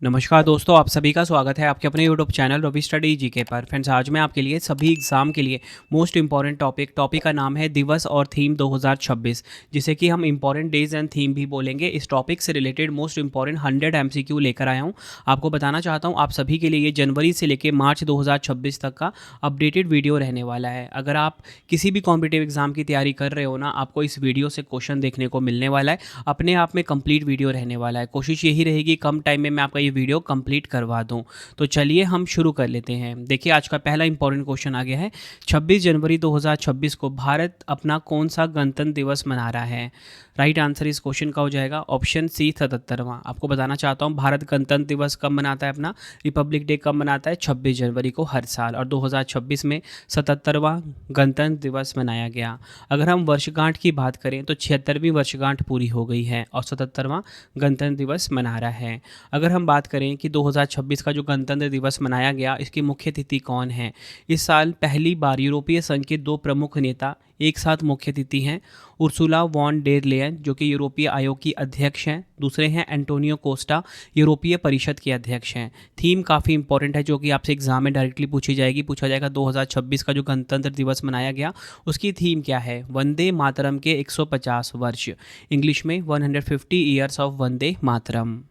नमस्कार दोस्तों, आप सभी का स्वागत है आपके अपने YouTube channel Ravi Study GK पर। फ्रेंड्स, आज मैं आपके लिए सभी एग्जाम के लिए मोस्ट इंपॉर्टेंट टॉपिक का नाम है दिवस और थीम 2026, जिसे कि हम इंपॉर्टेंट डेज एंड थीम भी बोलेंगे। इस टॉपिक से रिलेटेड मोस्ट इंपॉर्टेंट 100 एमसीक्यू लेकर आया हूँ। आपको बताना चाहता हूँ, आप सभी के लिए ये जनवरी से लेकर मार्च 2026 तक का अपडेटेड वीडियो रहने वाला है। अगर आप किसी भी कॉम्पिटिटिव एग्जाम की तैयारी कर रहे हो ना, आपको इस वीडियो से क्वेश्चन देखने को मिलने वाला है। अपने आप में कंप्लीट वीडियो रहने वाला है। कोशिश यही रहेगी कम टाइम में मैं आपका ये वीडियो कंप्लीट करवा दूं। तो चलिए हम शुरू कर लेते हैं। देखिए, आज का पहला इंपॉर्टेंट क्वेश्चन आ गया है। 26 जनवरी 2026 को भारत अपना कौन सा गणतंत्र दिवस मना रहा है? राइट आंसर इस क्वेश्चन का हो जाएगा ऑप्शन सी 77वां। आपको बताना चाहता हूँ, भारत गणतंत्र दिवस कब मनाता है अपना? रिपब्लिक डे कब मनाता है? 26 जनवरी को हर साल, और 2026 में 77वां गणतंत्र दिवस मनाया गया। अगर हम वर्षगांठ की बात करें तो 76वीं वर्षगांठ पूरी हो गई है और 77वां गणतंत्र दिवस मना रहा है। अगर हम बात करें कि 2026 का जो गणतंत्र दिवस मनाया गया, इसकी मुख्य तिथि कौन है? इस साल पहली बार यूरोपीय संघ के 2 प्रमुख नेता एक साथ मुख्य तिथि हैं। उर्सुला वॉन डेर लेयन, जो कि यूरोपीय आयोग की अध्यक्ष हैं। दूसरे हैं एंटोनियो कोस्टा, यूरोपीय परिषद के अध्यक्ष हैं। थीम काफ़ी इंपॉर्टेंट है, जो कि आपसे एग्जाम में डायरेक्टली पूछा जाएगा। 2026 का जो गणतंत्र दिवस मनाया गया, उसकी थीम क्या है? वंदे मातरम के 150 वर्ष, इंग्लिश में 150 years of Vande Mataram.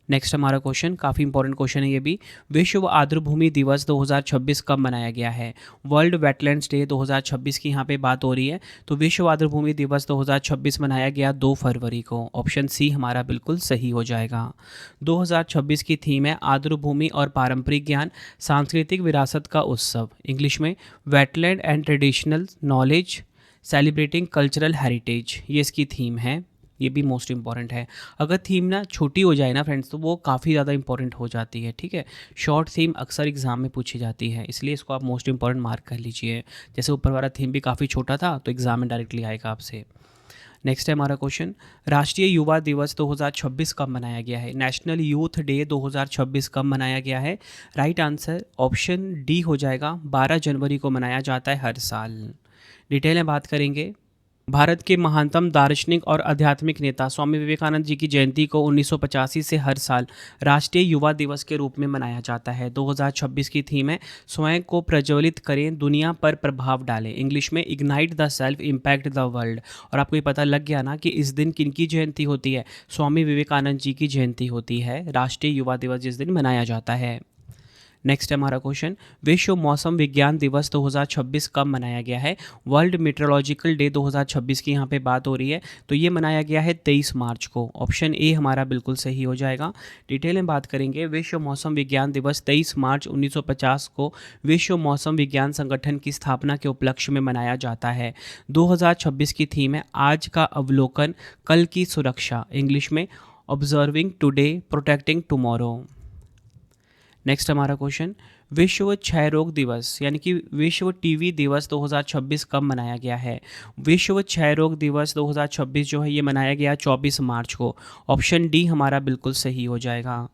Next हमारा क्वेश्चन काफ़ी इंपॉर्टेंट क्वेश्चन है ये भी। विश्व आर्द्रभूमि दिवस 2026 कब मनाया गया है? वर्ल्ड वेटलैंड्स डे 2026 की यहाँ पे बात हो रही है। तो विश्व आर्द्रभूमि दिवस 2026 मनाया गया 2 फरवरी को। ऑप्शन सी हमारा बिल्कुल सही हो जाएगा। 2026 की थीम है आर्द्रभूमि और पारंपरिक ज्ञान, सांस्कृतिक विरासत का उत्सव, इंग्लिश में wetland and traditional knowledge celebrating cultural heritage, ये इसकी थीम है। ये भी मोस्ट इंपॉर्टेंट है। अगर थीम ना छोटी हो जाए ना फ्रेंड्स, तो वो काफ़ी ज़्यादा इंपॉर्टेंट हो जाती है। ठीक है, शॉर्ट थीम अक्सर एग्जाम में पूछी जाती है, इसलिए इसको आप मोस्ट इंपॉर्टेंट मार्क कर लीजिए। जैसे ऊपर वाला थीम भी काफ़ी छोटा था, तो एग्जाम में डायरेक्टली आएगा आपसे। नेक्स्ट है हमारा क्वेश्चन, राष्ट्रीय युवा दिवस 2026 कब मनाया गया है? नेशनल यूथ डे 2026 कब मनाया गया है? राइट आंसर ऑप्शन डी हो जाएगा, 12 जनवरी को मनाया जाता है हर साल। डिटेल में बात करेंगे। भारत के महानतम दार्शनिक और आध्यात्मिक नेता स्वामी विवेकानंद जी की जयंती को 1985 से हर साल राष्ट्रीय युवा दिवस के रूप में मनाया जाता है। 2026 की थीम है स्वयं को प्रज्वलित करें, दुनिया पर प्रभाव डालें, इंग्लिश में ignite the self impact the world. और आपको ये पता लग गया ना कि इस दिन किनकी जयंती होती है? स्वामी विवेकानंद जी की जयंती होती है। राष्ट्रीय युवा दिवस जिस दिन मनाया जाता है। नेक्स्ट है हमारा क्वेश्चन, विश्व मौसम विज्ञान दिवस 2026 कब मनाया गया है? वर्ल्ड मीटरोलॉजिकल डे 2026 की यहाँ पे बात हो रही है। तो ये मनाया गया है 23 मार्च को। ऑप्शन ए हमारा बिल्कुल सही हो जाएगा। डिटेल में बात करेंगे। विश्व मौसम विज्ञान दिवस 23 मार्च 1950 को विश्व मौसम विज्ञान संगठन की स्थापना के उपलक्ष्य में मनाया जाता है। 2026 की थीम है आज का अवलोकन, कल की सुरक्षा, इंग्लिश में observing today protecting tomorrow. Next हमारा क्वेश्चन, विश्व क्षय रोग दिवस यानी कि विश्व टीबी दिवस 2026 कब मनाया गया है? विश्व क्षय रोग दिवस 2026 जो है ये मनाया गया 24 मार्च को। ऑप्शन डी हमारा बिल्कुल सही हो जाएगा।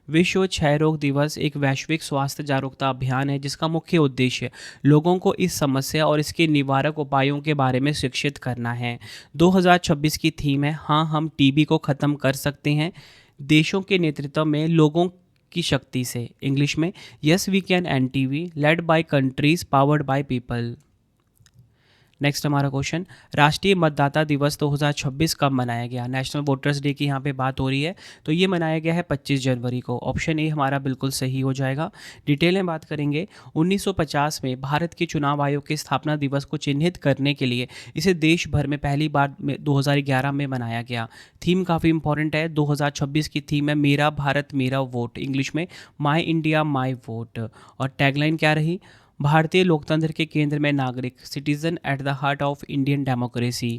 विश्व क्षय रोग दिवस एक वैश्विक स्वास्थ्य जागरूकता अभियान है, जिसका मुख्य उद्देश्य लोगों को इस समस्या और इसके निवारक उपायों के बारे में शिक्षित करना है। 2026 की थीम है हाँ हम टीबी को ख़त्म कर सकते हैं, देशों के नेतृत्व में लोगों की शक्ति से, इंग्लिश में yes we can and TV led by countries powered by people. Next हमारा क्वेश्चन, राष्ट्रीय मतदाता दिवस 2026 कब मनाया गया? नेशनल वोटर्स डे की यहाँ पे बात हो रही है। तो ये मनाया गया है 25 जनवरी को। ऑप्शन ए हमारा बिल्कुल सही हो जाएगा। डिटेल में बात करेंगे। 1950 में भारत के चुनाव आयोग के स्थापना दिवस को चिन्हित करने के लिए इसे देश भर में पहली बार 2011 में मनाया गया। थीम काफ़ी इंपॉर्टेंट है। 2026 की थीम है मेरा भारत मेरा वोट, इंग्लिश में माई इंडिया माई वोट। और टैगलाइन क्या रही? भारतीय लोकतंत्र के केंद्र में नागरिक, citizen at the heart of Indian democracy.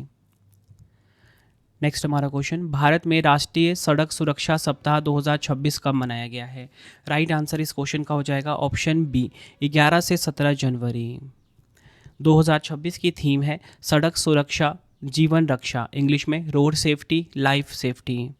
Next हमारा क्वेश्चन, भारत में राष्ट्रीय सड़क सुरक्षा सप्ताह 2026 कब मनाया गया है? राइट आंसर इस क्वेश्चन का हो जाएगा ऑप्शन बी, 11 से 17 जनवरी। 2026 की थीम है सड़क सुरक्षा जीवन रक्षा, इंग्लिश में road safety life safety.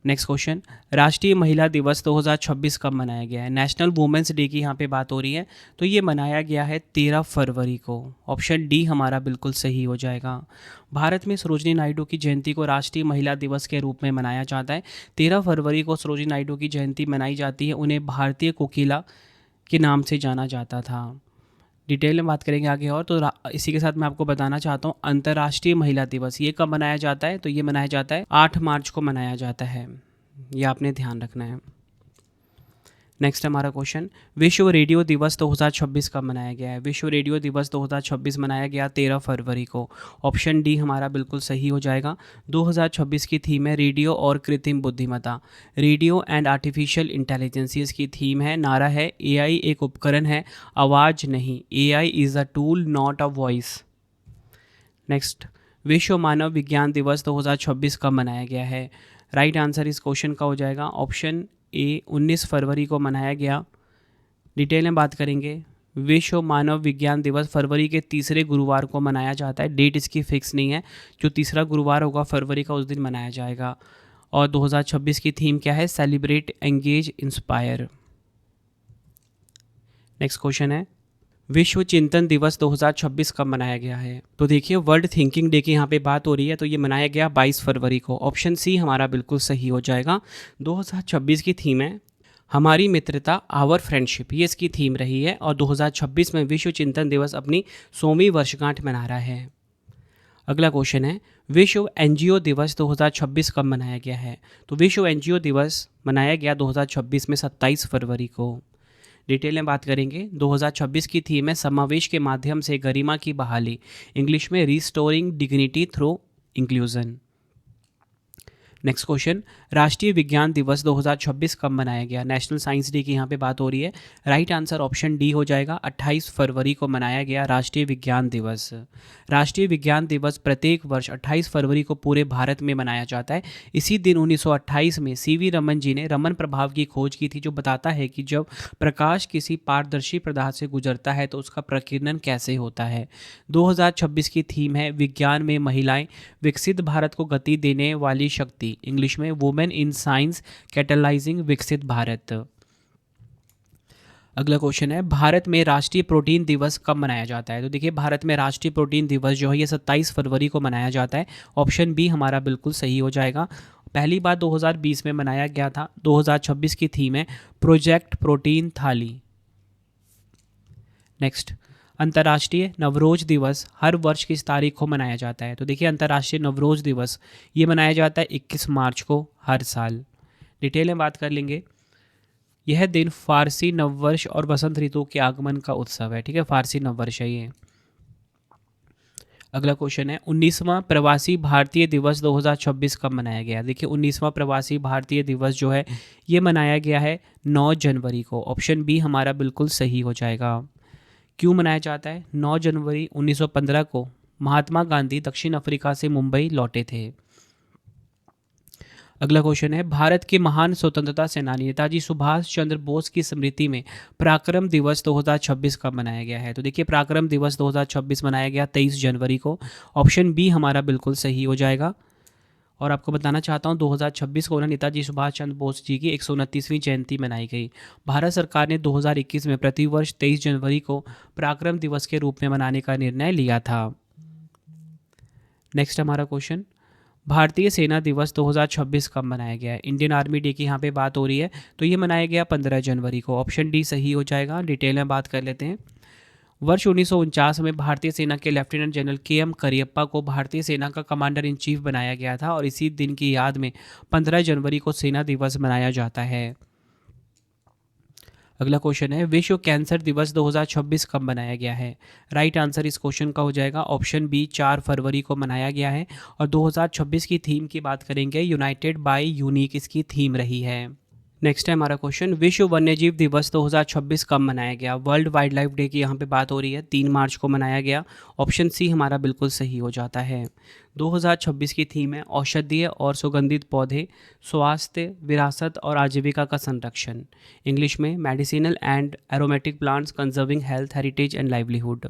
Next question, राष्ट्रीय महिला दिवस 2026 कब मनाया गया है? नेशनल वुमेंस डे की यहाँ पे बात हो रही है, तो ये मनाया गया है 13 फरवरी को। ऑप्शन डी हमारा बिल्कुल सही हो जाएगा। भारत में सरोजिनी नायडू की जयंती को राष्ट्रीय महिला दिवस के रूप में मनाया जाता है। 13 फरवरी को सरोजिनी नायडू की जयंती मनाई जाती है। उन्हें भारतीय कोकिला के नाम से जाना जाता था। डिटेल में बात करेंगे आगे और, तो इसी के साथ मैं आपको बताना चाहता हूँ अंतर्राष्ट्रीय महिला दिवस ये कब मनाया जाता है? तो ये मनाया जाता है 8 मार्च को मनाया जाता है। ये आपने ध्यान रखना है। नेक्स्ट हमारा क्वेश्चन, विश्व रेडियो दिवस 2026 कब मनाया गया है? विश्व रेडियो दिवस 2026 मनाया गया 13 फरवरी को। ऑप्शन डी हमारा बिल्कुल सही हो जाएगा। 2026 की थीम है रेडियो और कृत्रिम बुद्धिमत्ता, रेडियो एंड आर्टिफिशियल इंटेलिजेंस इसकी थीम है। नारा है एआई एक उपकरण है, आवाज़ नहीं। AI is a tool not a voice. Next, विश्व मानव विज्ञान दिवस 2026 कब मनाया गया है? राइट आंसर इस क्वेश्चन का हो जाएगा ऑप्शन ए, 19 फरवरी को मनाया गया। डिटेल में बात करेंगे, विश्व मानव विज्ञान दिवस फरवरी के तीसरे गुरुवार को मनाया जाता है। डेट इसकी फिक्स नहीं है, जो तीसरा गुरुवार होगा फरवरी का उस दिन मनाया जाएगा। और 2026 की थीम क्या है? Celebrate, engage, inspire. Next question है, विश्व चिंतन दिवस 2026 कब मनाया गया है? तो देखिए वर्ल्ड थिंकिंग डे की यहाँ पे बात हो रही है, तो ये मनाया गया 22 फरवरी को। ऑप्शन सी हमारा बिल्कुल सही हो जाएगा। 2026 की थीम है हमारी मित्रता, आवर फ्रेंडशिप, ये इसकी थीम रही है। और 2026 में विश्व चिंतन दिवस अपनी 100वीं वर्षगांठ मना रहा है। अगला क्वेश्चन है, विश्व एनजीओ दिवस 2026 कब मनाया गया है? तो विश्व एनजीओ दिवस मनाया गया 2026 में 27 फरवरी को। डिटेल में बात करेंगे, 2026 की थीम है समावेश के माध्यम से गरिमा की बहाली, इंग्लिश में restoring dignity through inclusion. Next question, राष्ट्रीय विज्ञान दिवस 2026 कब मनाया गया? नेशनल साइंस डे की यहाँ पे बात हो रही है। राइट आंसर ऑप्शन डी हो जाएगा, 28 फरवरी को मनाया गया राष्ट्रीय विज्ञान दिवस। राष्ट्रीय विज्ञान दिवस प्रत्येक वर्ष 28 फरवरी को पूरे भारत में मनाया जाता है। इसी दिन 1928 में सीवी रमन जी ने रमन प्रभाव की खोज की थी, जो बताता है कि जब प्रकाश किसी पारदर्शी पदार्थ से गुजरता है तो उसका प्रकीर्णन कैसे होता है। 2026 की थीम है विज्ञान में महिलाएं, विकसित भारत को गति देने वाली शक्ति, इंग्लिश में वुमेन इन साइंस कैटलाइजिंग विकसित भारत। अगला क्वेश्चन है, भारत में राष्ट्रीय प्रोटीन दिवस कब मनाया जाता है? तो देखिए भारत में राष्ट्रीय प्रोटीन दिवस जो है ये 27 फरवरी को मनाया जाता है। ऑप्शन बी हमारा बिल्कुल सही हो जाएगा। पहली बार 2020 में मनाया गया था। 2026 की थीम है प्रोजेक्ट प्रोटीन थाली। नेक्स्ट, अंतर्राष्ट्रीय नवरोज दिवस हर वर्ष किस तारीख को मनाया जाता है? तो देखिए अंतर्राष्ट्रीय नवरोज दिवस ये मनाया जाता है 21 मार्च को हर साल। डिटेल में बात कर लेंगे, यह दिन फारसी नववर्ष और वसंत ऋतु के आगमन का उत्सव है। ठीक है, फारसी नववर्ष है ये। अगला क्वेश्चन है, 19वां प्रवासी भारतीय दिवस 2026 कब मनाया गया? देखिए 19वां प्रवासी भारतीय दिवस जो है ये मनाया गया है 9 जनवरी को। ऑप्शन बी हमारा बिल्कुल सही हो जाएगा। क्यों मनाया जाता है? 9 जनवरी 1915 को महात्मा गांधी दक्षिण अफ्रीका से मुंबई लौटे थे। अगला क्वेश्चन है, भारत के महान स्वतंत्रता सेनानी नेताजी सुभाष चंद्र बोस की स्मृति में पराक्रम दिवस 2026 कब मनाया गया है? तो देखिए पराक्रम दिवस 2026 मनाया गया 23 जनवरी को। ऑप्शन बी हमारा बिल्कुल सही हो जाएगा। और आपको बताना चाहता हूँ 2026 को ना नेताजी सुभाष चंद्र बोस जी की 129वीं जयंती मनाई गई। भारत सरकार ने 2021 में प्रतिवर्ष 23 जनवरी को पराक्रम दिवस के रूप में मनाने का निर्णय लिया था। नेक्स्ट हमारा क्वेश्चन, भारतीय सेना दिवस 2026 कब मनाया गया है? इंडियन आर्मी डे की यहाँ पे बात हो रही है, तो ये मनाया गया 15 जनवरी को। ऑप्शन डी सही हो जाएगा। डिटेल में बात कर लेते हैं, वर्ष 1949 में भारतीय सेना के लेफ्टिनेंट जनरल के.एम. करियप्पा को भारतीय सेना का कमांडर इन चीफ बनाया गया था और इसी दिन की याद में 15 जनवरी को सेना दिवस मनाया जाता है। अगला क्वेश्चन है, विश्व कैंसर दिवस 2026 कब मनाया गया है? राइट आंसर इस क्वेश्चन का हो जाएगा ऑप्शन बी, 4 फरवरी को मनाया गया है। और 2026 की थीम की बात करेंगे, यूनाइटेड बाय यूनिक इसकी थीम रही है। नेक्स्ट है हमारा क्वेश्चन, विश्व वन्यजीव दिवस 2026 कब मनाया गया? वर्ल्ड वाइल्ड लाइफ डे की यहाँ पे बात हो रही है, 3 मार्च को मनाया गया। ऑप्शन सी हमारा बिल्कुल सही हो जाता है। 2026 की थीम है औषधीय और सुगंधित पौधे, स्वास्थ्य, विरासत और आजीविका का संरक्षण, इंग्लिश में medicinal and aromatic plants conserving health, heritage and livelihood.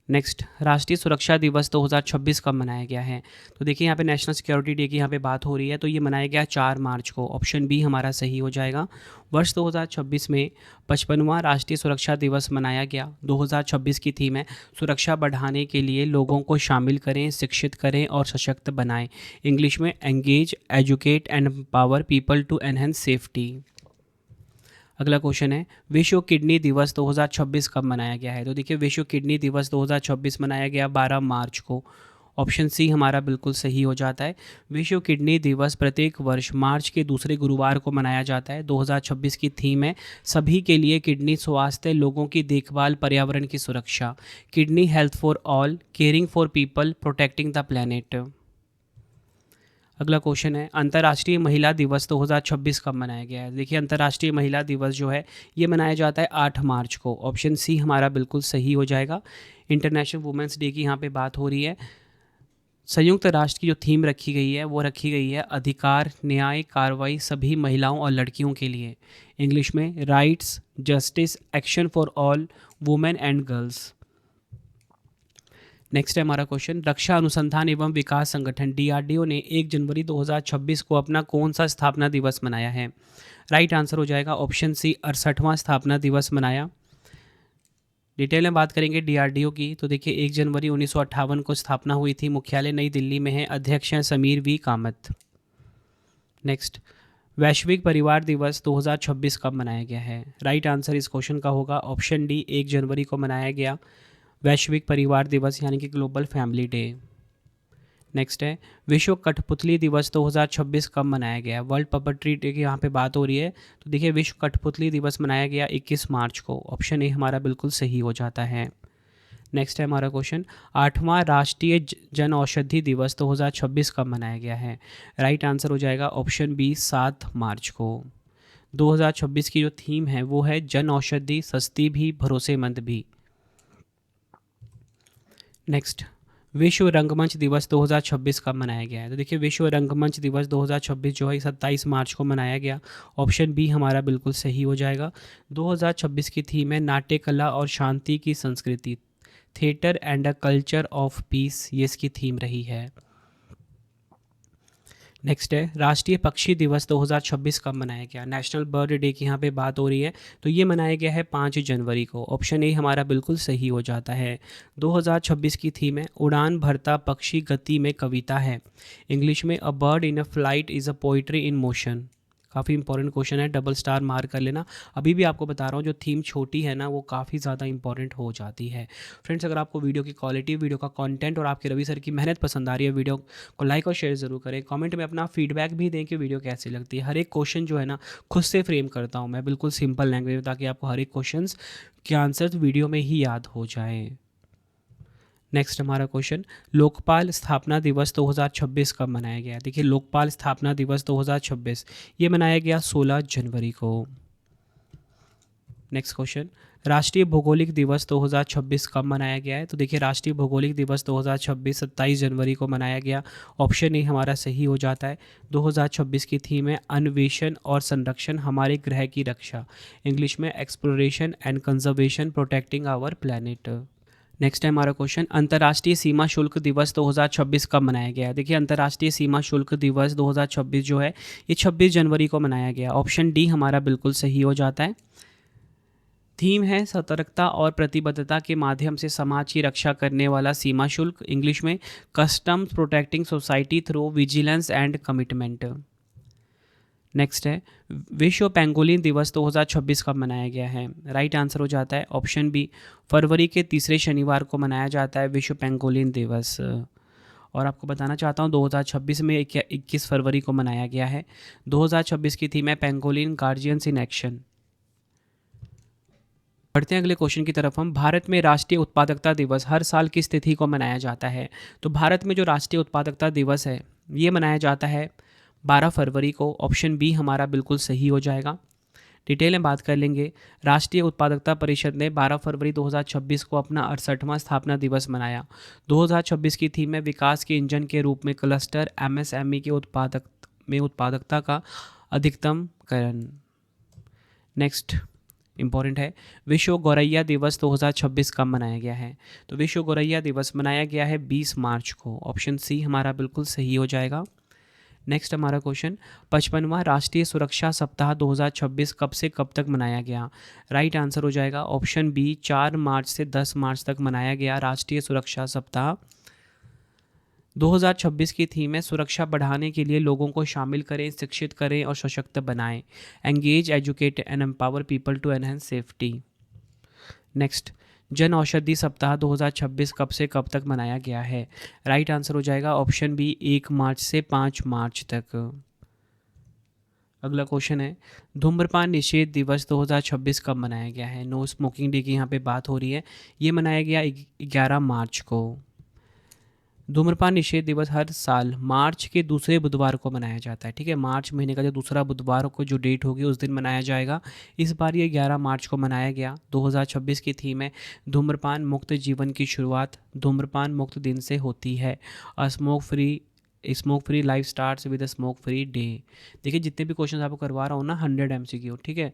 Next, राष्ट्रीय सुरक्षा दिवस 2026 कब मनाया गया है? तो देखिए यहाँ पे नेशनल सिक्योरिटी डे की यहाँ पे बात हो रही है, तो ये मनाया गया 4 मार्च को। ऑप्शन बी हमारा सही हो जाएगा। वर्ष 2026 में 55वां राष्ट्रीय सुरक्षा दिवस मनाया गया। 2026 की थीम है सुरक्षा बढ़ाने के लिए लोगों को शामिल करें, शिक्षित करें और सशक्त बनाएं। इंग्लिश में engage, educate and empower people to enhance safety. अगला क्वेश्चन है विश्व किडनी दिवस 2026 कब मनाया गया है? तो देखिए विश्व किडनी दिवस 2026 मनाया गया 12 मार्च को। ऑप्शन सी हमारा बिल्कुल सही हो जाता है। विश्व किडनी दिवस प्रत्येक वर्ष मार्च के दूसरे गुरुवार को मनाया जाता है। 2026 की थीम है सभी के लिए किडनी स्वास्थ्य, लोगों की देखभाल, पर्यावरण की सुरक्षा। Kidney health for all, caring for people, protecting the planet. अगला क्वेश्चन है अंतर्राष्ट्रीय महिला दिवस 2026 कब मनाया गया है? देखिए अंतर्राष्ट्रीय महिला दिवस जो है ये मनाया जाता है 8 मार्च को। ऑप्शन सी हमारा बिल्कुल सही हो जाएगा। इंटरनेशनल वुमेंस डे की यहाँ पे बात हो रही है। संयुक्त राष्ट्र की जो थीम रखी गई है वो रखी गई है अधिकार, न्याय, कार्रवाई सभी महिलाओं और लड़कियों के लिए। इंग्लिश में rights, justice, action for all women and girls. Next है हमारा क्वेश्चन रक्षा अनुसंधान एवं विकास संगठन डीआरडीओ ने 1 जनवरी 2026 को अपना कौन सा स्थापना दिवस मनाया है? राइट आंसर हो जाएगा ऑप्शन सी 68वां स्थापना दिवस मनाया। डिटेल में बात करेंगे डीआरडीओ की तो देखिए 1 जनवरी 1958 को स्थापना हुई थी। मुख्यालय नई दिल्ली में है। अध्यक्ष हैं समीर वी कामत। नेक्स्ट, वैश्विक परिवार दिवस 2026 कब मनाया गया है? राइट आंसर इस क्वेश्चन का होगा ऑप्शन डी 1 जनवरी को मनाया गया वैश्विक परिवार दिवस यानी कि ग्लोबल फैमिली डे। नेक्स्ट है विश्व कठपुतली दिवस 2026 कब मनाया गया? वर्ल्ड पपेट्री डे की यहाँ पे बात हो रही है। तो देखिए विश्व कठपुतली दिवस मनाया गया 21 मार्च को। ऑप्शन ए हमारा बिल्कुल सही हो जाता है। नेक्स्ट है हमारा क्वेश्चन 8वां राष्ट्रीय जन औषधि दिवस 2026 कब मनाया गया है? राइट आंसर हो जाएगा ऑप्शन बी 7 मार्च को। 2026 की जो थीम है वो है जन औषधि, सस्ती भी, भरोसेमंद भी। नेक्स्ट, विश्व रंगमंच दिवस 2026 कब मनाया गया है? तो देखिए विश्व रंगमंच दिवस 2026 जो है 27 मार्च को मनाया गया। ऑप्शन बी हमारा बिल्कुल सही हो जाएगा। 2026 की थीम है नाट्य कला और शांति की संस्कृति, theatre and a culture of peace, ये इसकी थीम रही है। नेक्स्ट है राष्ट्रीय पक्षी दिवस 2026 कब मनाया गया? नेशनल बर्ड डे की यहाँ पे बात हो रही है। तो ये मनाया गया है 5 जनवरी को। ऑप्शन ए हमारा बिल्कुल सही हो जाता है। 2026 की थीम है उड़ान भरता पक्षी गति में कविता है। इंग्लिश में a bird in a flight is a poetry in motion. काफ़ी इंपॉर्टेंट क्वेश्चन है, डबल स्टार मार कर लेना। अभी भी आपको बता रहा हूँ जो थीम छोटी है ना वो काफ़ी ज़्यादा इंपॉर्टेंट हो जाती है। फ्रेंड्स अगर आपको वीडियो की क्वालिटी, वीडियो का कंटेंट और आपके रवि सर की मेहनत पसंद आ रही है, वीडियो को लाइक और शेयर ज़रूर करें। कमेंट में अपना फीडबैक भी दें कि वीडियो कैसी लगती है। हर एक क्वेश्चन जो है ना खुद से फ्रेम करता हूँ मैं बिल्कुल सिंपल लैंग्वेज में, ताकि आपको हर एक क्वेश्चन के आंसर वीडियो में ही याद हो जाए। नेक्स्ट हमारा क्वेश्चन लोकपाल स्थापना दिवस 2026 कब मनाया गया? देखिए लोकपाल स्थापना दिवस 2026 ये मनाया गया 16 जनवरी को। नेक्स्ट क्वेश्चन राष्ट्रीय भौगोलिक दिवस 2026 कब मनाया गया है? तो देखिए राष्ट्रीय भौगोलिक दिवस 2026 27 जनवरी को मनाया गया। ऑप्शन ए हमारा सही हो जाता है। 2026 की थीम है अन्वेषण और संरक्षण, हमारे ग्रह की रक्षा। इंग्लिश में exploration and conservation, protecting our planet. Next है हमारा क्वेश्चन अंतर्राष्ट्रीय सीमा शुल्क दिवस 2026 कब मनाया गया? देखिए अंतर्राष्ट्रीय सीमा शुल्क दिवस 2026 जो है ये 26 जनवरी को मनाया गया। ऑप्शन डी हमारा बिल्कुल सही हो जाता है। थीम है सतर्कता और प्रतिबद्धता के माध्यम से समाज की रक्षा करने वाला सीमा शुल्क। इंग्लिश में customs protecting society through vigilance and commitment. Next है विश्व पेंगोलिन दिवस 2026 कब मनाया गया है? राइट आंसर हो जाता है ऑप्शन बी फरवरी के तीसरे शनिवार को मनाया जाता है विश्व पेंगोलिन दिवस। और आपको बताना चाहता हूँ 2026 में 21 फरवरी को मनाया गया है। 2026 की थीम है पेंगोलिन गार्जियंस इन एक्शन। बढ़ते हैं अगले क्वेश्चन की तरफ हम। भारत में राष्ट्रीय उत्पादकता दिवस हर साल किस तिथि को मनाया जाता है? तो भारत में जो राष्ट्रीय उत्पादकता दिवस है ये मनाया जाता है 12 फरवरी को। ऑप्शन बी हमारा बिल्कुल सही हो जाएगा। डिटेल में बात कर लेंगे। राष्ट्रीय उत्पादकता परिषद ने 12 फरवरी 2026 को अपना 68वां स्थापना दिवस मनाया। 2026 की थीम में विकास के इंजन के रूप में क्लस्टर एमएसएमई के उत्पादकता का अधिकतम करण। नेक्स्ट, इंपॉर्टेंट है। विश्व गौरैया दिवस 2026 कब मनाया गया है? तो विश्व गौरैया दिवस मनाया गया है 20 मार्च को। ऑप्शन सी हमारा बिल्कुल सही हो जाएगा। नेक्स्ट हमारा क्वेश्चन, 55वां राष्ट्रीय सुरक्षा सप्ताह 2026 कब से कब तक मनाया गया? राइट आंसर हो जाएगा ऑप्शन बी, 4 मार्च से 10 मार्च तक मनाया गया राष्ट्रीय सुरक्षा सप्ताह। 2026 की थीम है सुरक्षा बढ़ाने के लिए लोगों को शामिल करें, शिक्षित करें और सशक्त बनाएं। Engage, educate and empower people to enhance safety. Next, जन औषधि सप्ताह 2026 कब से कब तक मनाया गया है? राइट आंसर हो जाएगा ऑप्शन बी, 1 मार्च से 5 मार्च तक। अगला क्वेश्चन है, धूम्रपान निषेध दिवस 2026 कब मनाया गया है? नो स्मोकिंग डे की यहाँ पे बात हो रही है। ये मनाया गया 11 मार्च को। धूम्रपान निषेध दिवस हर साल मार्च के दूसरे बुधवार को मनाया जाता है। ठीक है, मार्च महीने का जो दूसरा बुधवार को जो डेट होगी उस दिन मनाया जाएगा। इस बार ये 11 मार्च को मनाया गया। 2026 की थीम है धूम्रपान मुक्त जीवन की शुरुआत धूम्रपान मुक्त दिन से होती है। Smoke free life starts with a smoke free day. देखिए, जितने भी क्वेश्चन आपको करवा रहा हूँ ना, 100 MCQ। ठीक है,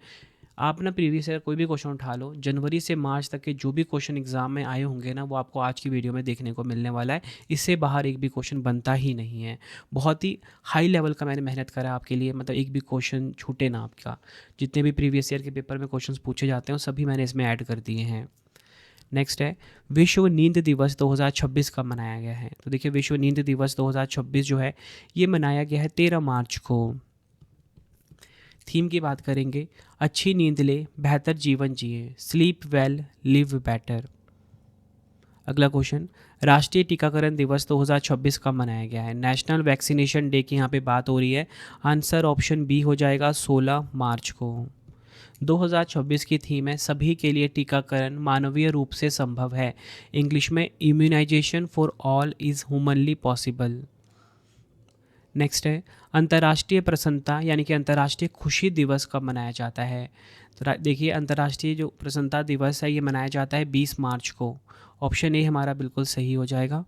आप ना प्रीवियस ईयर कोई भी क्वेश्चन उठा लो, जनवरी से मार्च तक के जो भी क्वेश्चन एग्जाम में आए होंगे ना, वो आपको आज की वीडियो में देखने को मिलने वाला है। इससे बाहर एक भी क्वेश्चन बनता ही नहीं है। बहुत ही हाई लेवल का मैंने मेहनत करा है आपके लिए, मतलब एक भी क्वेश्चन छूटे ना आपका। जितने भी प्रीवियस ईयर के पेपर में क्वेश्चन पूछे जाते हैं सभी मैंने इसमें ऐड कर दिए हैं। नेक्स्ट है, विश्व नींद दिवस 2026 कब मनाया गया है? तो देखिए, विश्व नींद दिवस 2026 जो है ये मनाया गया है 13 मार्च को। थीम की बात करेंगे, अच्छी नींद ले, बेहतर जीवन जिए, स्लीप वेल, लिव बेटर। अगला क्वेश्चन, राष्ट्रीय टीकाकरण दिवस 2026 कब मनाया गया है? नेशनल वैक्सीनेशन डे की यहाँ पे बात हो रही है। आंसर ऑप्शन बी हो जाएगा 16 मार्च को। 2026 की थीम है सभी के लिए टीकाकरण मानवीय रूप से संभव है। इंग्लिश में immunisation for all is humanly possible. Next है, अंतर्राष्ट्रीय प्रसन्नता यानी कि अंतर्राष्ट्रीय खुशी दिवस कब मनाया जाता है? तो देखिए, अंतर्राष्ट्रीय जो प्रसन्नता दिवस है ये मनाया जाता है 20 मार्च को। ऑप्शन ए हमारा बिल्कुल सही हो जाएगा।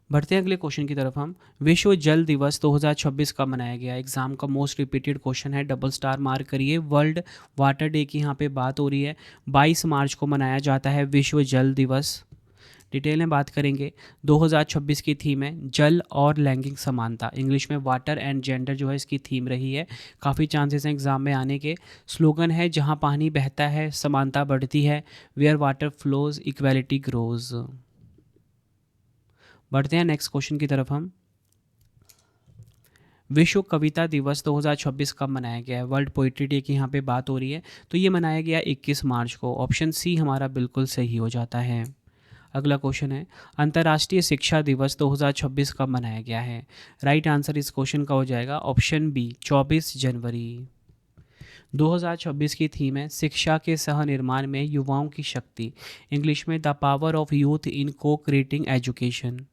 बढ़ते हैं अगले क्वेश्चन की तरफ हम। विश्व जल दिवस 2026 कब मनाया गया? एग्जाम का मोस्ट रिपीटेड क्वेश्चन है, डबल स्टार मार्क करिए। वर्ल्ड वाटर डे की यहाँ पे बात हो रही है। 22 मार्च को मनाया जाता है विश्व जल दिवस। डिटेल में बात करेंगे, 2026 की थीम है जल और लैंगिक समानता। इंग्लिश में वाटर एंड जेंडर जो है इसकी थीम रही है। काफ़ी चांसेस हैं एग्जाम में आने के। स्लोगन है जहां पानी बहता है समानता बढ़ती है, where water flows equality grows. बढ़ते हैं नेक्स्ट क्वेश्चन की तरफ हम। विश्व कविता दिवस 2026 कब मनाया गया है? वर्ल्ड पोइट्री डे की यहाँ पे बात हो रही है। तो ये मनाया गया 21 मार्च को। ऑप्शन सी हमारा बिल्कुल सही हो जाता है। अगला क्वेश्चन है, अंतर्राष्ट्रीय शिक्षा दिवस 2026 कब मनाया गया है? राइट आंसर इस क्वेश्चन का हो जाएगा ऑप्शन बी, 24 जनवरी। 2026 की थीम है शिक्षा के सह निर्माण में युवाओं की शक्ति। इंग्लिश में the power of youth in को क्रिएटिंग एजुकेशन।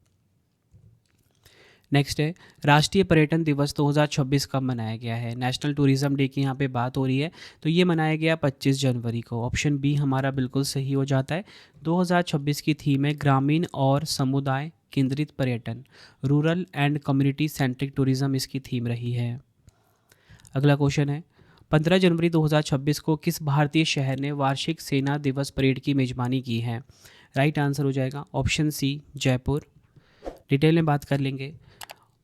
नेक्स्ट है, राष्ट्रीय पर्यटन दिवस 2026 कब मनाया गया है? नेशनल टूरिज्म डे की यहाँ पे बात हो रही है। तो ये मनाया गया 25 जनवरी को। ऑप्शन बी हमारा बिल्कुल सही हो जाता है। 2026 की थीम है ग्रामीण और समुदाय केंद्रित पर्यटन। Rural and community centric tourism इसकी थीम रही है। अगला क्वेश्चन है, 15 जनवरी 2026 को किस भारतीय शहर ने वार्षिक सेना दिवस परेड की मेजबानी की है? राइट आंसर हो जाएगा ऑप्शन सी, जयपुर। डिटेल में बात कर लेंगे,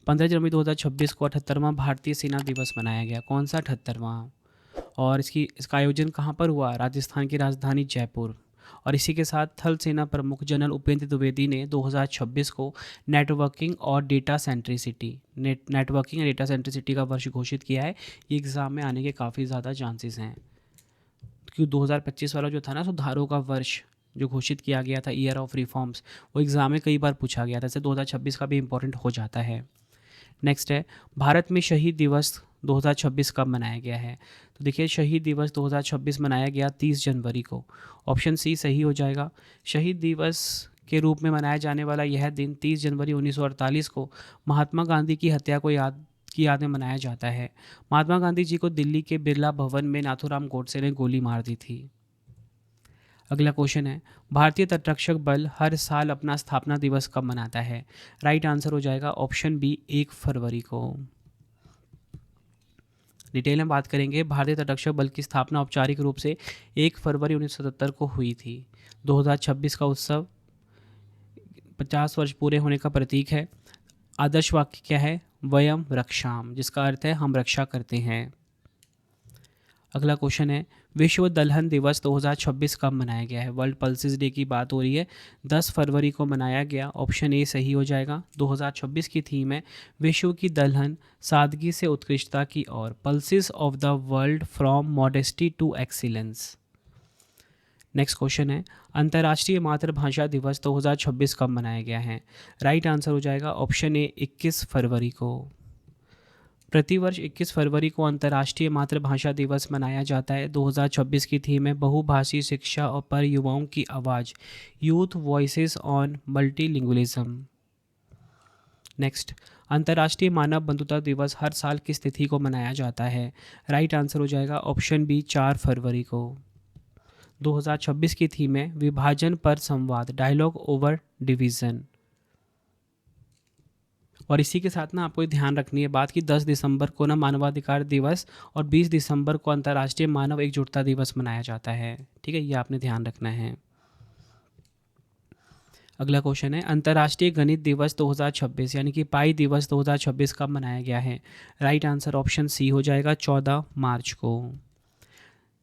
15 जनवरी 2026 को 78वां भारतीय सेना दिवस मनाया गया। कौन सा 78वां? और इसका आयोजन कहाँ पर हुआ? राजस्थान की राजधानी जयपुर। और इसी के साथ थल सेना प्रमुख जनरल उपेंद्र द्विवेदी ने 2026 को नेटवर्किंग और डेटा सेंट्रिसिटी का वर्ष घोषित किया है। ये एग्ज़ाम में आने के काफ़ी ज़्यादा चांसेस हैं, क्योंकि 2025 वाला जो था ना सुधारों का वर्ष जो घोषित किया गया था, ईयर ऑफ रिफॉर्म्स, वो एग्ज़ाम में कई बार पूछा गया था। जैसे 2026 का भी इंपॉर्टेंट हो जाता है। नेक्स्ट है, भारत में शहीद दिवस 2026 कब मनाया गया है? तो देखिए, शहीद दिवस 2026 मनाया गया 30 जनवरी को। ऑप्शन सी सही हो जाएगा। शहीद दिवस के रूप में मनाया जाने वाला यह दिन 30 जनवरी 1948 को महात्मा गांधी की हत्या को याद में मनाया जाता है। महात्मा गांधी जी को दिल्ली के बिरला भवन में नाथूराम गोडसे ने गोली मार दी थी। अगला क्वेश्चन है, भारतीय तटरक्षक बल हर साल अपना स्थापना दिवस कब मनाता है? राइट आंसर हो जाएगा ऑप्शन बी, 1 फरवरी को। डिटेल में बात करेंगे, भारतीय तटरक्षक बल की स्थापना औपचारिक रूप से 1 फरवरी 1977 को हुई थी। 2026 का उत्सव 50 वर्ष पूरे होने का प्रतीक है। आदर्श वाक्य क्या है? वयम रक्षाम, जिसका अर्थ है हम रक्षा करते हैं। अगला क्वेश्चन है, विश्व दलहन दिवस 2026 कब मनाया गया है? वर्ल्ड पल्सेस डे की बात हो रही है, 10 फरवरी को मनाया गया। ऑप्शन ए सही हो जाएगा। 2026 की थीम है विश्व की दलहन, सादगी से उत्कृष्टता की ओर, pulses of the world from modesty to excellence. Next question है, अंतर्राष्ट्रीय मातृभाषा दिवस 2026 कब मनाया गया है? राइट आंसर हो जाएगा ऑप्शन ए 21 फरवरी को। प्रतिवर्ष 21 फरवरी को अंतर्राष्ट्रीय मातृभाषा दिवस मनाया जाता है। 2026 की थीम है बहुभाषी शिक्षा और पर युवाओं की आवाज़, youth voices on multilingualism. Next, अंतर्राष्ट्रीय मानव बंधुता दिवस हर साल किस तिथि को मनाया जाता है? राइट आंसर हो जाएगा ऑप्शन बी 4 फरवरी को। 2026 की थीम है विभाजन पर संवाद, डायलॉग ओवर डिवीज़न। और इसी के साथ ना आपको ध्यान रखनी है बात कि 10 दिसंबर को ना मानवाधिकार दिवस और 20 दिसंबर को अंतर्राष्ट्रीय मानव एकजुटता दिवस मनाया जाता है। ठीक है, ये आपने ध्यान रखना है। अगला क्वेश्चन है, अंतर्राष्ट्रीय गणित दिवस 2026 यानी कि पाई दिवस 2026 कब मनाया गया है? राइट आंसर ऑप्शन सी हो जाएगा 14 मार्च को।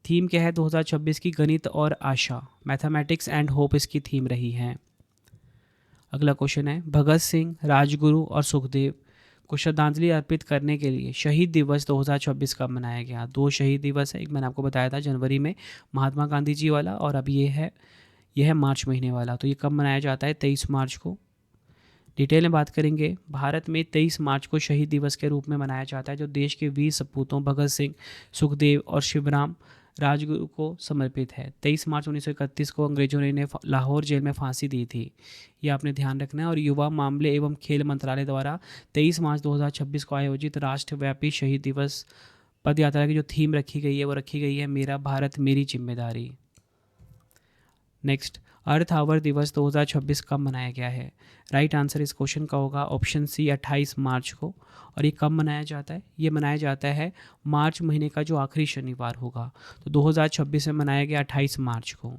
थीम क्या है 2026 की? गणित और आशा, मैथमेटिक्स एंड होप इसकी थीम रही है। अगला क्वेश्चन है, भगत सिंह, राजगुरु और सुखदेव को श्रद्धांजलि अर्पित करने के लिए शहीद दिवस 2026 कब मनाया गया? 2 शहीद दिवस है, एक मैंने आपको बताया था जनवरी में महात्मा गांधी जी वाला, और अब यह है मार्च महीने वाला। तो ये कब मनाया जाता है? 23 मार्च को। डिटेल में बात करेंगे, भारत में 23 मार्च को शहीद दिवस के रूप में मनाया जाता है, जो देश के वीर सपूतों भगत सिंह, सुखदेव और शिवराम राजगुरु को समर्पित है। 23 मार्च 1931 को अंग्रेजों ने इन्हें लाहौर जेल में फांसी दी थी, ये आपने ध्यान रखना है। और युवा मामले एवं खेल मंत्रालय द्वारा 23 मार्च 2026 को आयोजित राष्ट्रव्यापी शहीद दिवस पद यात्रा की जो थीम रखी गई है वो रखी गई है मेरा भारत मेरी जिम्मेदारी। नेक्स्ट, अर्थ आवर दिवस 2026 कब मनाया गया है? राइट आंसर इस क्वेश्चन का होगा ऑप्शन सी 28 मार्च को। और ये कब मनाया जाता है? ये मनाया जाता है मार्च महीने का जो आखिरी शनिवार होगा। तो 2026 में मनाया गया 28 मार्च को।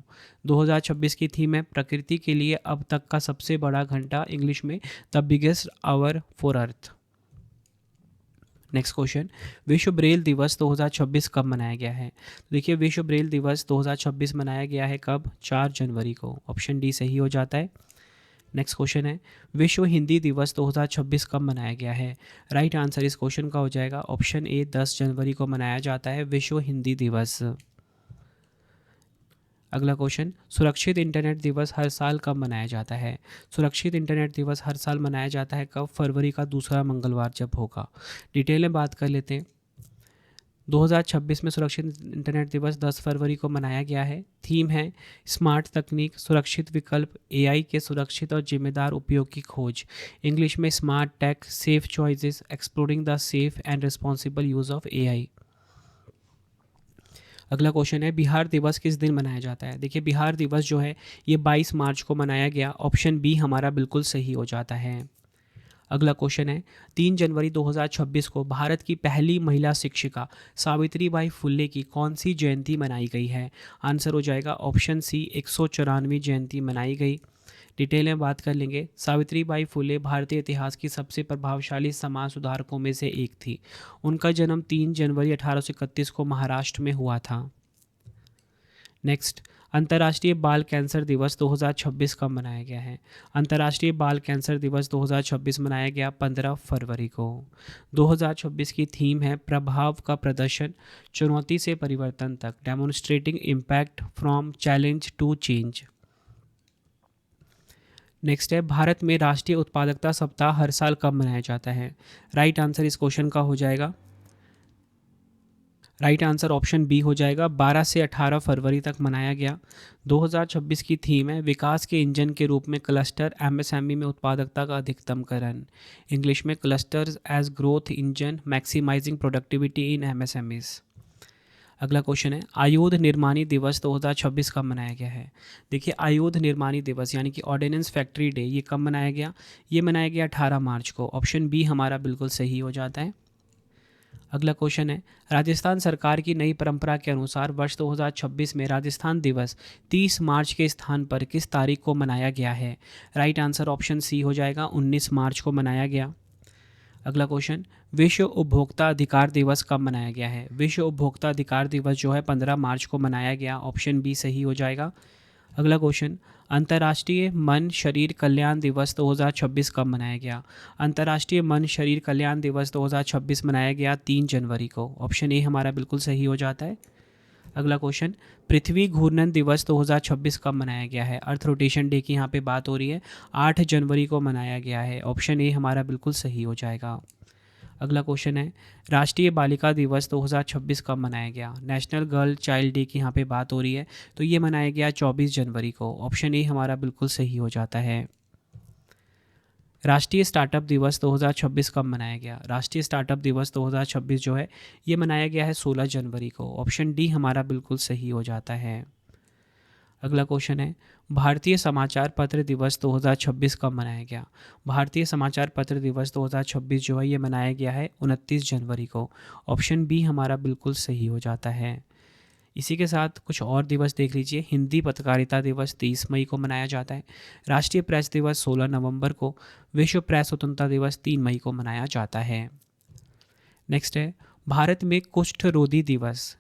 2026 की थीम है प्रकृति के लिए अब तक का सबसे बड़ा घंटा, इंग्लिश में the biggest hour for earth. Next question, विश्व ब्रेल दिवस 2026 कब मनाया गया है? तो देखिए, विश्व ब्रेल दिवस 2026 मनाया गया है कब? 4 जनवरी को। ऑप्शन डी सही हो जाता है। नेक्स्ट क्वेश्चन है, विश्व हिंदी दिवस 2026 कब मनाया गया है? राइट आंसर इस क्वेश्चन का हो जाएगा ऑप्शन ए 10 जनवरी को मनाया जाता है विश्व हिंदी दिवस। अगला क्वेश्चन, सुरक्षित इंटरनेट दिवस हर साल कब मनाया जाता है? सुरक्षित इंटरनेट दिवस हर साल मनाया जाता है कब? फरवरी का दूसरा मंगलवार जब होगा। डिटेल में बात कर लेते हैं। 2026 में सुरक्षित इंटरनेट दिवस 10 फरवरी को मनाया गया है। थीम है स्मार्ट तकनीक, सुरक्षित विकल्प, एआई के सुरक्षित और जिम्मेदार उपयोग की खोज, इंग्लिश में smart tech, safe choices, exploring the safe and responsible use of AI. अगला क्वेश्चन है, बिहार दिवस किस दिन मनाया जाता है? देखिए, बिहार दिवस जो है ये 22 मार्च को मनाया गया। ऑप्शन बी हमारा बिल्कुल सही हो जाता है। अगला क्वेश्चन है, 3 जनवरी 2026 को भारत की पहली महिला शिक्षिका सावित्रीबाई फुल्ले की कौन सी जयंती मनाई गई है? आंसर हो जाएगा ऑप्शन सी 194वीं जयंती मनाई गई। डिटेल में बात कर लेंगे। सावित्रीबाई फुले भारतीय इतिहास की सबसे प्रभावशाली समाज सुधारकों में से एक थी। उनका जन्म 3 जनवरी 1831 को महाराष्ट्र में हुआ था। नेक्स्ट, अंतर्राष्ट्रीय बाल कैंसर दिवस 2026 कब मनाया गया है? अंतर्राष्ट्रीय बाल कैंसर दिवस 2026 मनाया गया 15 फरवरी को। 2026 की थीम है प्रभाव का प्रदर्शन, चुनौती से परिवर्तन तक, demonstrating impact from challenge to change. Next है, भारत में राष्ट्रीय उत्पादकता सप्ताह हर साल कब मनाया जाता है? राइट आंसर इस क्वेश्चन का हो जाएगा, राइट आंसर ऑप्शन बी हो जाएगा, 12 से 18 फरवरी तक मनाया गया। 2026 की थीम है विकास के इंजन के रूप में क्लस्टर, एमएसएमई में उत्पादकता का अधिकतमकरण, इंग्लिश में clusters as growth engine, maximising productivity in MSMEs. अगला क्वेश्चन है, आयुध निर्माणी दिवस 2026 कब मनाया गया है? देखिए, आयुध निर्माणी दिवस यानी कि ऑर्डिनेंस फैक्ट्री डे, ये कब मनाया गया? ये मनाया गया 18 मार्च को। ऑप्शन बी हमारा बिल्कुल सही हो जाता है। अगला क्वेश्चन है, राजस्थान सरकार की नई परंपरा के अनुसार वर्ष 2026 में राजस्थान दिवस 30 मार्च के स्थान पर किस तारीख को मनाया गया है? राइट आंसर ऑप्शन सी हो जाएगा, 19 मार्च को मनाया गया। अगला क्वेश्चन, विश्व उपभोक्ता अधिकार दिवस कब मनाया गया है? विश्व उपभोक्ता अधिकार दिवस जो है 15 मार्च को मनाया गया, ऑप्शन बी सही हो जाएगा। अगला क्वेश्चन, अंतर्राष्ट्रीय मन शरीर कल्याण दिवस 2026 कब मनाया गया? अंतर्राष्ट्रीय मन शरीर कल्याण दिवस 2026 मनाया गया 3 जनवरी को, ऑप्शन ए हमारा बिल्कुल सही हो जाता है। अगला क्वेश्चन, पृथ्वी घूर्णन दिवस 2026 कब मनाया गया है? अर्थ रोटेशन डे की यहाँ पे बात हो रही है, 8 जनवरी को मनाया गया है, ऑप्शन ए हमारा बिल्कुल सही हो जाएगा। अगला क्वेश्चन है, राष्ट्रीय बालिका दिवस 2026 कब मनाया गया? नेशनल गर्ल चाइल्ड डे की यहाँ पे बात हो रही है, तो ये मनाया गया 24 जनवरी को, ऑप्शन ए हमारा बिल्कुल सही हो जाता है। राष्ट्रीय स्टार्टअप दिवस 2026 कब मनाया गया? राष्ट्रीय स्टार्टअप दिवस 2026 जो है ये मनाया गया है 16 जनवरी को, ऑप्शन डी हमारा बिल्कुल सही हो जाता है। अगला क्वेश्चन है, भारतीय समाचार पत्र दिवस 2026 कब मनाया गया? भारतीय समाचार पत्र दिवस 2026 जो है ये मनाया गया है 29 जनवरी को, ऑप्शन बी हमारा बिल्कुल सही हो जाता है। इसी के साथ कुछ और दिवस देख लीजिए। हिंदी पत्रकारिता दिवस 30 मई को मनाया जाता है। राष्ट्रीय प्रेस दिवस 16 नवंबर को। विश्व प्रेस स्वतंत्रता दिवस 3 मई को मनाया जाता है। नेक्स्ट है, भारत में कुष्ठ रोधी दिवस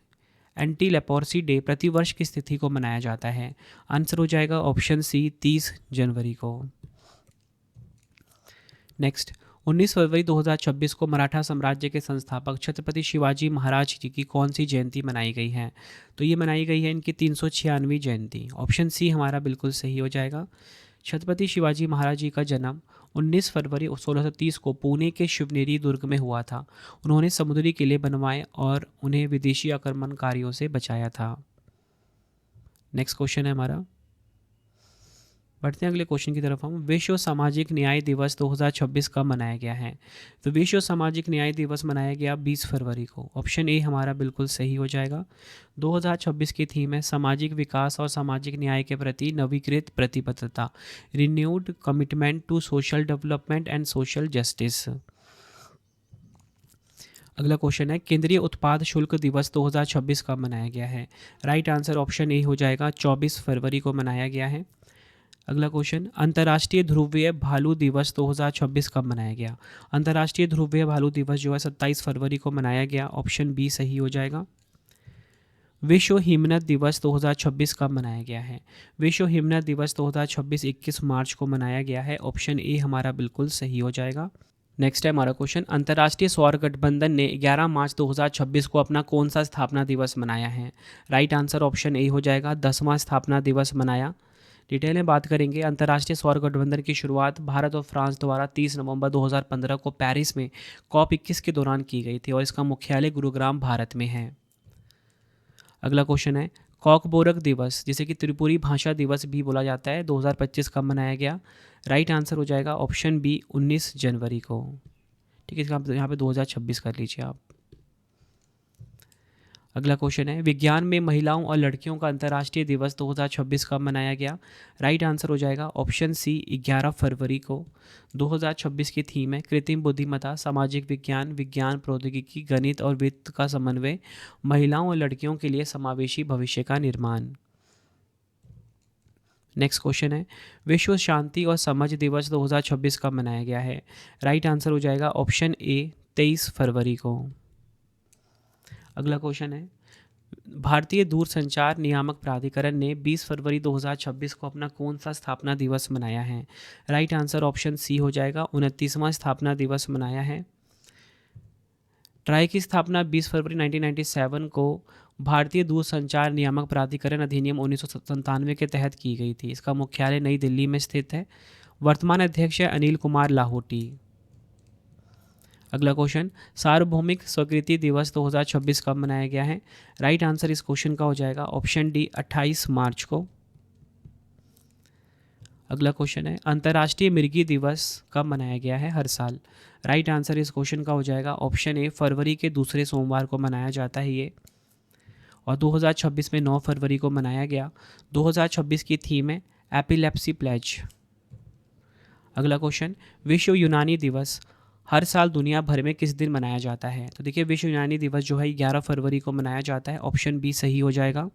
एंटी लेप्रोसी डे प्रतिवर्ष की तिथि को मनाया जाता है? आंसर हो जाएगा ऑप्शन सी 30 जनवरी को। नेक्स्ट, 19 फरवरी 2026 को मराठा साम्राज्य के संस्थापक छत्रपति शिवाजी महाराज जी की कौन सी जयंती मनाई गई है? तो ये मनाई गई है इनकी 396वीं जयंती, ऑप्शन सी हमारा बिल्कुल सही हो जाएगा। छत्रपति शिवाजी महाराज जी का जन्म 19 फरवरी 1630 को पुणे के शिवनेरी दुर्ग में हुआ था। उन्होंने समुद्री किले बनवाए और उन्हें विदेशी आक्रमणकारियों से बचाया था। नेक्स्ट क्वेश्चन है हमारा, बढ़ते हैं अगले क्वेश्चन की तरफ हम। विश्व सामाजिक न्याय दिवस 2026 कब मनाया गया है? तो विश्व सामाजिक न्याय दिवस मनाया गया 20 फरवरी को, ऑप्शन ए हमारा बिल्कुल सही हो जाएगा। 2026 की थीम है सामाजिक विकास और सामाजिक न्याय के प्रति नवीकृत प्रतिबद्धता, renewed commitment to social development and social justice. अगला क्वेश्चन है, केंद्रीय उत्पाद शुल्क दिवस 2026 कब मनाया गया है? राइट आंसर ऑप्शन ए हो जाएगा, 24 फरवरी को मनाया गया है। अगला क्वेश्चन, अंतर्राष्ट्रीय ध्रुवीय भालू दिवस 2026 कब मनाया गया? अंतर्राष्ट्रीय ध्रुवीय भालू दिवस जो है 27 फरवरी को मनाया गया, ऑप्शन बी सही हो जाएगा। विश्व हिमनद दिवस 2026 कब मनाया गया है? विश्व हिमनद दिवस 2026 21 मार्च को मनाया गया है, ऑप्शन ए हमारा बिल्कुल सही हो जाएगा। नेक्स्ट है हमारा क्वेश्चन, अंतर्राष्ट्रीय सौर गठबंधन ने 11 मार्च 2026 को अपना कौन सा स्थापना दिवस मनाया है? राइट आंसर ऑप्शन ए हो जाएगा, 10वां स्थापना दिवस मनाया। डिटेल में बात करेंगे, अंतर्राष्ट्रीय सौर गठबंधन की शुरुआत भारत और फ्रांस द्वारा 30 नवंबर 2015 को पेरिस में COP21 के दौरान की गई थी और इसका मुख्यालय गुरुग्राम भारत में है। अगला क्वेश्चन है, कॉकबोरक दिवस जिसे कि त्रिपुरी भाषा दिवस भी बोला जाता है 2025 कब मनाया गया? राइट आंसर हो जाएगा ऑप्शन बी 19 जनवरी को। ठीक है, इसका यहाँ पे 2026 कर लीजिए आप। अगला क्वेश्चन है, विज्ञान में महिलाओं और लड़कियों का अंतर्राष्ट्रीय दिवस 2026 कब मनाया गया? राइट आंसर हो जाएगा ऑप्शन सी 11 फरवरी को। 2026 की थीम है कृत्रिम बुद्धिमत्ता, सामाजिक विज्ञान, विज्ञान प्रौद्योगिकी, गणित और वित्त का समन्वय, महिलाओं और लड़कियों के लिए समावेशी भविष्य का निर्माण। नेक्स्ट क्वेश्चन है, विश्व शांति और समझ दिवस 2026 कब मनाया गया है? राइट आंसर हो जाएगा ऑप्शन ए 23 फरवरी को। अगला क्वेश्चन है, भारतीय दूरसंचार नियामक प्राधिकरण ने 20 फरवरी 2026 को अपना कौन सा स्थापना दिवस मनाया है? राइट आंसर ऑप्शन सी हो जाएगा, 29वां स्थापना दिवस मनाया है। ट्राई की स्थापना 20 फरवरी 1997 को भारतीय दूरसंचार नियामक प्राधिकरण अधिनियम 1997 के तहत की गई थी। इसका मुख्यालय नई दिल्ली में स्थित है। वर्तमान अध्यक्ष है अनिल कुमार लाहोटी। अगला क्वेश्चन, सार्वभौमिक स्वीकृति दिवस 2026 कब मनाया गया है? राइट आंसर इस क्वेश्चन का हो जाएगा ऑप्शन डी 28 मार्च को। अगला क्वेश्चन है, अंतर्राष्ट्रीय मिर्गी दिवस कब मनाया गया है हर साल? राइट आंसर इस क्वेश्चन का हो जाएगा ऑप्शन ए फरवरी के दूसरे सोमवार को मनाया जाता है ये, और 2026 में 9 फरवरी को मनाया गया। 2026 की थीम है एपिलेप्सी प्लेज। अगला क्वेश्चन, विश्व यूनानी दिवस हर साल दुनिया भर में किस दिन मनाया जाता है? तो देखिए विश्व यूनानी दिवस जो है 11 फरवरी को मनाया जाता है। ऑप्शन बी सही हो जाएगा।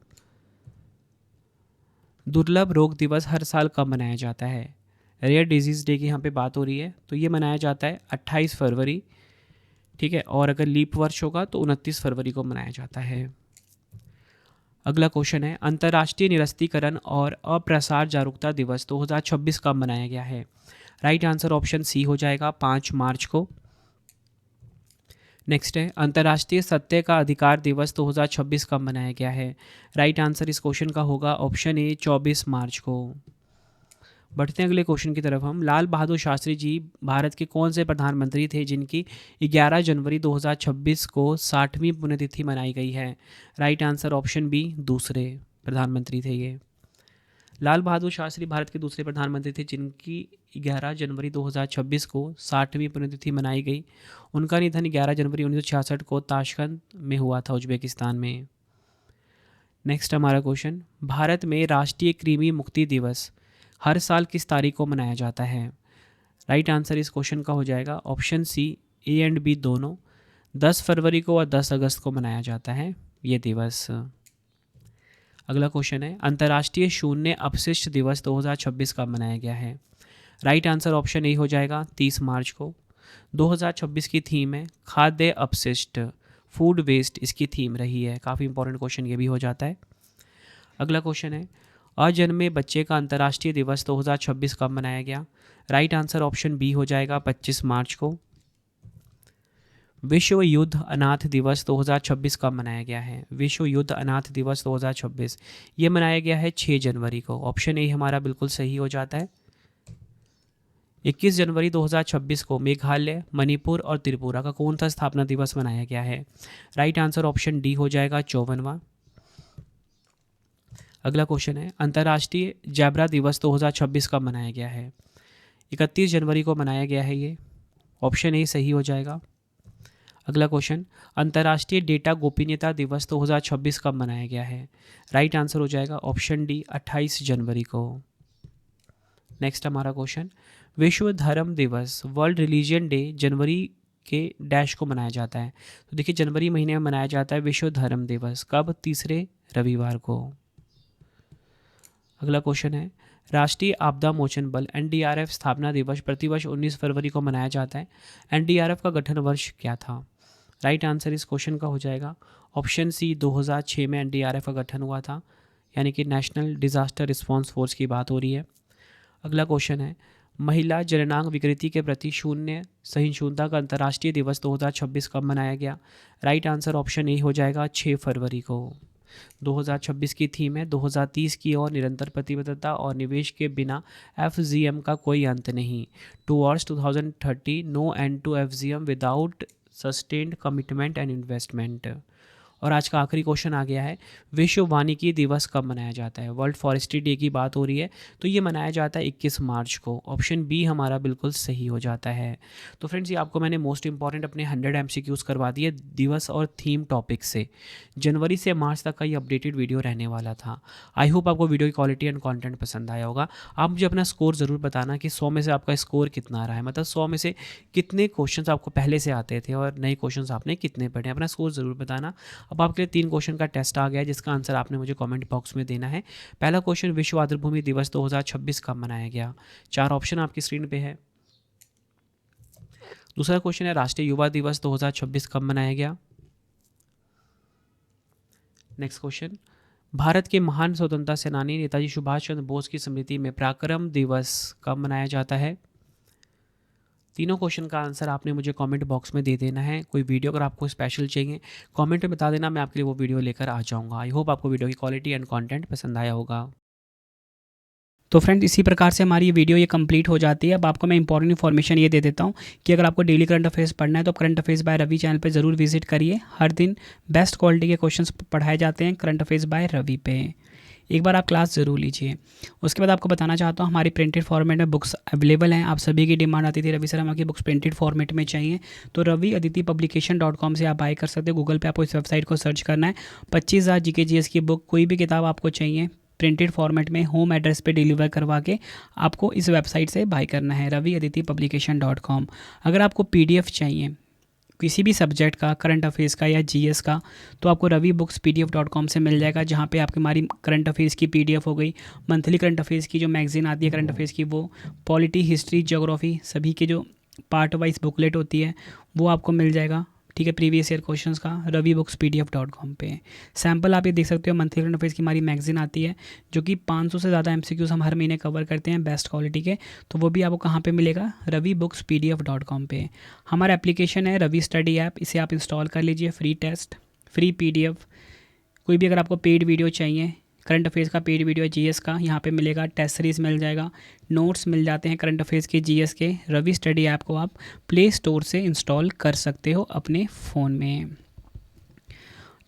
दुर्लभ रोग दिवस हर साल कब मनाया जाता है? रेयर डिजीज़ डे की यहाँ पे बात हो रही है, तो ये मनाया जाता है 28 फरवरी, ठीक है। और अगर लीप वर्ष होगा तो 29 फरवरी को मनाया जाता है। अगला क्वेश्चन है, अंतर्राष्ट्रीय निरस्तीकरण और अप्रसार जागरूकता दिवस 2026 कब मनाया गया है? राइट आंसर ऑप्शन सी हो जाएगा 5 मार्च को। नेक्स्ट है, अंतर्राष्ट्रीय सत्य का अधिकार दिवस 2026 कब मनाया गया है? राइट आंसर इस क्वेश्चन का होगा ऑप्शन ए 24 मार्च को। बढ़ते हैं अगले क्वेश्चन की तरफ हम। लाल बहादुर शास्त्री जी भारत के कौन से प्रधानमंत्री थे जिनकी 11 जनवरी 2026 को 60वीं पुण्यतिथि मनाई गई है? राइट आंसर ऑप्शन बी दूसरे प्रधानमंत्री थे ये। लाल बहादुर शास्त्री भारत के दूसरे प्रधानमंत्री थे जिनकी 11 जनवरी 2026 को 60वीं पुण्यतिथि मनाई गई। उनका निधन 11 जनवरी 1966 को ताशकंद में हुआ था, उज्बेकिस्तान में। नेक्स्ट हमारा क्वेश्चन, भारत में राष्ट्रीय कृमि मुक्ति दिवस हर साल किस तारीख को मनाया जाता है? राइट आंसर इस क्वेश्चन का हो जाएगा option C A and B दोनों। 10 फरवरी को और 10 अगस्त को मनाया जाता है ये दिवस। अगला क्वेश्चन है, अंतर्राष्ट्रीय शून्य अपशिष्ट दिवस 2026 कब मनाया गया है? राइट आंसर ऑप्शन ए हो जाएगा 30 मार्च को। 2026 की थीम है खाद्य अपशिष्ट, फूड वेस्ट इसकी थीम रही है। काफ़ी इंपॉर्टेंट क्वेश्चन ये भी हो जाता है। अगला क्वेश्चन है, अजन्मे बच्चे का अंतर्राष्ट्रीय दिवस 2026 कब मनाया गया? राइट आंसर ऑप्शन बी हो जाएगा 25 मार्च को। विश्व युद्ध अनाथ दिवस 2026 कब मनाया गया है? विश्व युद्ध अनाथ दिवस 2026 ये मनाया गया है 6 जनवरी को। ऑप्शन ए हमारा बिल्कुल सही हो जाता है। 21 जनवरी 2026 को मेघालय, मणिपुर और त्रिपुरा का कौन सा स्थापना दिवस मनाया गया है? राइट आंसर ऑप्शन डी हो जाएगा 54वां। अगला क्वेश्चन है, अंतर्राष्ट्रीय जैबरा दिवस 2026 कब मनाया गया है? 31 जनवरी को मनाया गया है ये। ऑप्शन ए सही हो जाएगा। अगला क्वेश्चन, अंतर्राष्ट्रीय डेटा गोपनीयता दिवस 2026 कब मनाया गया है? राइट आंसर हो जाएगा ऑप्शन डी 28 जनवरी को। नेक्स्ट हमारा क्वेश्चन, विश्व धर्म दिवस वर्ल्ड रिलीजियन डे जनवरी के डैश को मनाया जाता है? तो देखिए जनवरी महीने में मनाया जाता है विश्व धर्म दिवस। कब? तीसरे रविवार को। अगला क्वेश्चन है, राष्ट्रीय आपदा मोचन बल एनडीआरएफ स्थापना दिवस प्रतिवर्ष 19 फरवरी को मनाया जाता है। एनडीआरएफ का गठन वर्ष क्या था? राइट आंसर इस क्वेश्चन का हो जाएगा ऑप्शन सी 2006 में एनडीआरएफ का गठन हुआ था, यानी कि नेशनल डिजास्टर रिस्पांस फोर्स की बात हो रही है। अगला क्वेश्चन है, महिला जननांग विकृति के प्रति शून्य सहिष्णुता का अंतर्राष्ट्रीय दिवस 2026 कब मनाया गया? राइट आंसर ऑप्शन ए हो जाएगा 6 फरवरी को। 2026 की थीम है 2030 की ओर निरंतर प्रतिबद्धता और निवेश के बिना एफजीएम का कोई अंत नहीं। Towards 2030 no end to FGM without sustained commitment and investment. और आज का आखिरी क्वेश्चन आ गया है, विश्व वानिकी दिवस कब मनाया जाता है? वर्ल्ड फॉरेस्ट्री डे की बात हो रही है, तो ये मनाया जाता है 21 मार्च को। ऑप्शन बी हमारा बिल्कुल सही हो जाता है। तो फ्रेंड्स ये आपको मैंने मोस्ट इंपॉर्टेंट अपने 100 MCQs करवा दिए दिवस और थीम टॉपिक से। जनवरी से मार्च तक का ये अपडेटेड वीडियो रहने वाला था। आई होप आपको वीडियो की क्वालिटी एंड कॉन्टेंट पसंद आया होगा। आप मुझे अपना स्कोर ज़रूर बताना कि 100 में से आपका स्कोर कितना रहा है, मतलब 100 में से कितने क्वेश्चन आपको पहले से आते थे और नए क्वेश्चन आपने कितने पढ़े, अपना स्कोर ज़रूर बताना। अब आपके लिए 3 क्वेश्चन का टेस्ट आ गया है जिसका आंसर आपने मुझे कमेंट बॉक्स में देना है। पहला क्वेश्चन, विश्व आर्द्रभूमि दिवस 2026 कब मनाया गया? 4 ऑप्शन आपकी स्क्रीन पे है। दूसरा क्वेश्चन है, राष्ट्रीय युवा दिवस 2026 कब मनाया गया? नेक्स्ट क्वेश्चन, भारत के महान स्वतंत्रता सेनानी नेताजी सुभाष चंद्र बोस की स्मृति में पराक्रम दिवस कब मनाया जाता है? तीनों क्वेश्चन का आंसर आपने मुझे कमेंट बॉक्स में दे देना है। कोई वीडियो अगर आपको स्पेशल चाहिए कमेंट में बता देना, मैं आपके लिए वो वीडियो लेकर आ जाऊंगा। आई होप आपको वीडियो की क्वालिटी एंड कंटेंट पसंद आया होगा। तो फ्रेंड्स इसी प्रकार से हमारी ये वीडियो ये कंप्लीट हो जाती है। अब आपको मैं इंपॉर्टेंट इन्फॉर्मेशन ये दे देता हूँ कि अगर आपको डेली करंट अफेयर्स पढ़ना है तो current affairs by Ravi channel पे ज़रूर विजिट करिए। हर दिन बेस्ट क्वालिटी के क्वेश्चंस पढ़ाए जाते हैं करंट अफेयर्स बाय रवि पे। एक बार आप क्लास ज़रूर लीजिए। उसके बाद आपको बताना चाहता हूँ हमारी प्रिंटेड फॉर्मेट में बुक्स अवेलेबल हैं। आप सभी की डिमांड आती थी रवि सर हमारी बुक्स प्रिंटेड फॉर्मेट में चाहिए, तो रवि अदिति publication.com से आप बाय कर सकते हो। गूगल पे आपको इस वेबसाइट को सर्च करना है। 25,000 GK GS की बुक, कोई भी किताब आपको चाहिए प्रिंटेड फॉर्मेट में होम एड्रेस पे डिलीवर करवा के आपको इस वेबसाइट से बाय करना है, raviaditipublication.com। अगर आपको PDF चाहिए किसी भी सब्जेक्ट का, करंट अफेयर्स का या GS का, तो आपको ravibookspdf.com से मिल जाएगा, जहाँ पे आपकी हमारी करंट अफेयर्स की PDF हो गई, मंथली करंट अफेयर्स की जो मैगजीन आती है करंट अफेयर्स की, वो पॉलिटी, हिस्ट्री, ज्योग्राफी सभी के जो पार्ट वाइज बुकलेट होती है वो आपको मिल जाएगा। ठीक है, प्रीवियस ईयर क्वेश्चंस का ravibookspdf.com पे। सैम्पल आप ये देख सकते हो, मंथली करंट अफेयर्स की हमारी मैगजीन आती है जो कि 500 से ज़्यादा MCQs हम हर महीने कवर करते हैं बेस्ट क्वालिटी के, तो वो भी आपको कहाँ पे मिलेगा, ravibookspdf.com पे। हमारा एप्लीकेशन है रवि स्टडी ऐप, इसे आप इंस्टॉल कर लीजिए, फ्री टेस्ट, फ्री PDF, कोई भी अगर आपको पेड वीडियो चाहिए, करंट अफेयर्स का पेड वीडियो, GS का यहाँ पे मिलेगा, टेस्ट सीरीज़ मिल जाएगा, नोट्स मिल जाते हैं करंट अफेयर्स के, GS के। रवि स्टडी ऐप को आप प्ले स्टोर से इंस्टॉल कर सकते हो अपने फ़ोन में।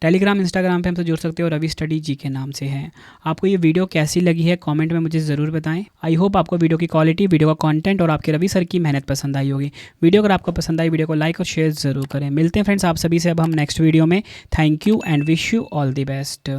टेलीग्राम, इंस्टाग्राम पे हमसे जुड़ सकते हो, रवि स्टडी जी के नाम से है। आपको ये वीडियो कैसी लगी है कमेंट में मुझे ज़रूर बताएं। आई होप आपको वीडियो की क्वालिटी, वीडियो का कंटेंट और आपके रवि सर की मेहनत पसंद आई होगी। वीडियो अगर आपको पसंद आई, वीडियो को लाइक और शेयर ज़रूर करें। मिलते हैं फ्रेंड्स आप सभी से अब हम नेक्स्ट वीडियो में। Thank you and wish you all the best.